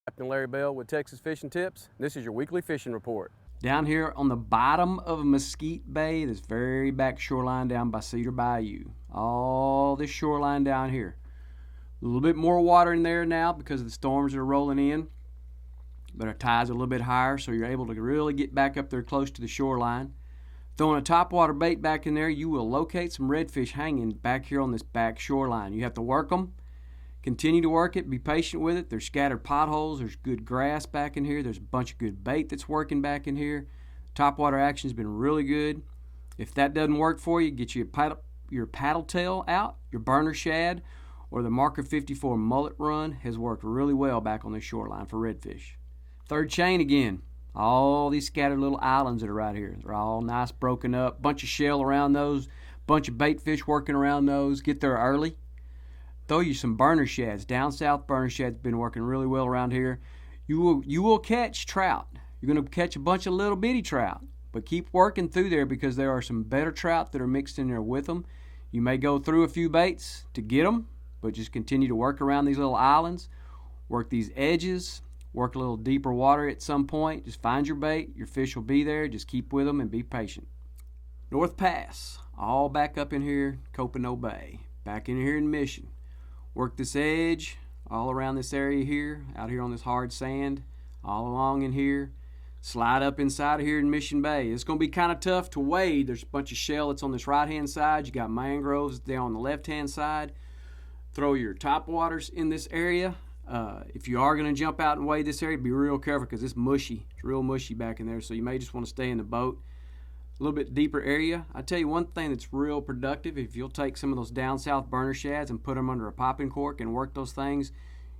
Captain Larry Bell with Texas Fishing Tips. This is your weekly fishing report. Down here on the bottom of Mesquite Bay, this very back shoreline down by Cedar Bayou. All this shoreline down here. A little bit more water in there now because of the storms that are rolling in, but our tides are a little bit higher, so you're able to really get back up there close to the shoreline. Throwing a topwater bait back in there, you will locate some redfish hanging back here on this back shoreline. You have to work them. Continue to work it. Be patient with it. There's scattered potholes. There's good grass back in here. There's a bunch of good bait that's working back in here. Topwater action has been really good. If that doesn't work for you, get your paddle tail out, your burner shad, or the Marker 54 mullet run has worked really well back on this shoreline for redfish. Third chain again. All these scattered little islands that are right here. They're all nice broken up. Bunch of shell around those. Bunch of bait fish working around those. Get there early. Throw you some burner shads. Down south burner shads been working really well around here. You will catch trout. You're going to catch a bunch of little bitty trout. But keep working through there because there are some better trout that are mixed in there with them. You may go through a few baits to get them, but just continue to work around these little islands. Work these edges. Work a little deeper water at some point. Just find your bait. Your fish will be there. Just keep with them and be patient. North Pass. All back up in here. Copano Bay. Back in here in Mission. Work this edge all around this area here, out here on this hard sand, all along in here. Slide up inside of here in Mission Bay. It's going to be kind of tough to wade. There's a bunch of shell that's on this right-hand side. You got mangroves there on the left-hand side. Throw your topwaters in this area. If you are going to jump out and wade this area, be real careful because it's mushy. It's real mushy back in there, so you may just want to stay in the boat. A little bit deeper area. I tell you one thing that's real productive, if you'll take some of those down south burner shads and put them under a popping cork and work those things,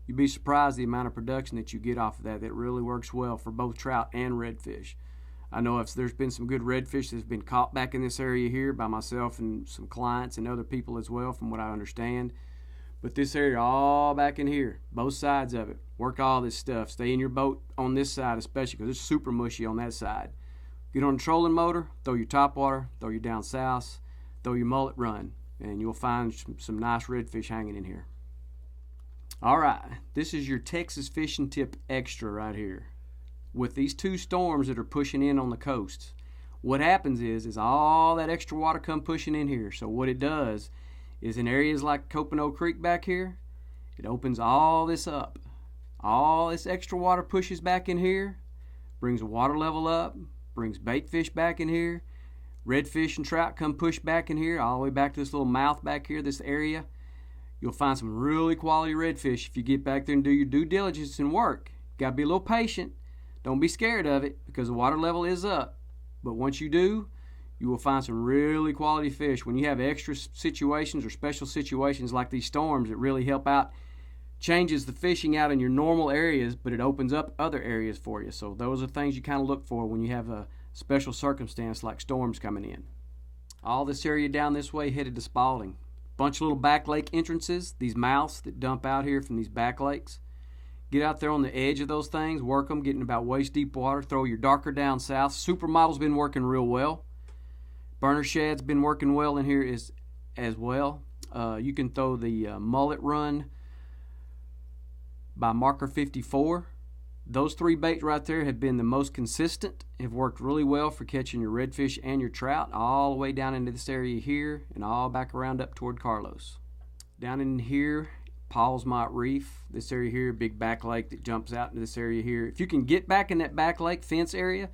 you'd be surprised the amount of production that you get off of that. That really works well for both trout and redfish. I know if there's been some good redfish that's been caught back in this area here by myself and some clients and other people as well, from what I understand. But this area all back in here, both sides of it, work all this stuff. Stay in your boat on this side especially because it's super mushy on that side. Get on a trolling motor, throw your topwater, throw your down south, throw your mullet run, and you'll find some nice redfish hanging in here. All right, this is your Texas Fishing Tip Extra right here. With these two storms that are pushing in on the coast, what happens is all that extra water come pushing in here. So what it does is in areas like Copano Creek back here, it opens all this up. All this extra water pushes back in here, brings the water level up, brings bait fish back in here. Redfish and trout come push back in here, all the way back to this little mouth back here, this area. You'll find some really quality redfish if you get back there and do your due diligence and work. Got to be a little patient. Don't be scared of it because the water level is up. But once you do, you will find some really quality fish. When you have extra situations or special situations like these storms, it really help out. Changes the fishing out in your normal areas, but it opens up other areas for you. So those are things you kind of look for when you have a special circumstance like storms coming in. All this area down this way headed to Spalding. Bunch of little back lake entrances, these mouths that dump out here from these back lakes. Get out there on the edge of those things, work them, getting about waist deep water. Throw your darker down south. Supermodel's been working real well. Burner shad's been working well in here as well. You can throw the mullet run by Marker 54. Those three baits right there have been the most consistent, have worked really well for catching your redfish and your trout all the way down into this area here and all back around up toward Carlos. Down in here, Paul's Mott Reef, this area here, big back lake that jumps out into this area here. If you can get back in that back lake fence area,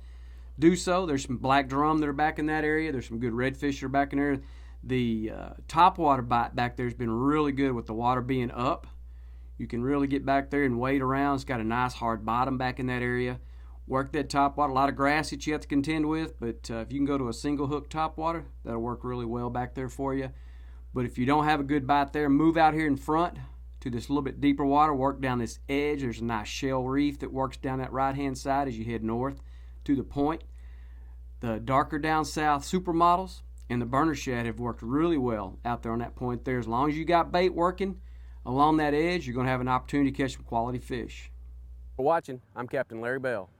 do so. There's some black drum that are back in that area. There's some good redfish that are back in there. The topwater bite back there has been really good with the water being up. You can really get back there and wade around. It's got a nice hard bottom back in that area. Work that topwater. A lot of grass that you have to contend with, but if you can go to a single hook topwater, that'll work really well back there for you. But if you don't have a good bite there, move out here in front to this little bit deeper water. Work down this edge. There's a nice shell reef that works down that right-hand side as you head north to the point. The darker down south supermodels and the burner shad have worked really well out there on that point there. As long as you got bait working along that edge, you're going to have an opportunity to catch some quality fish. For watching, I'm Captain Larry Bell.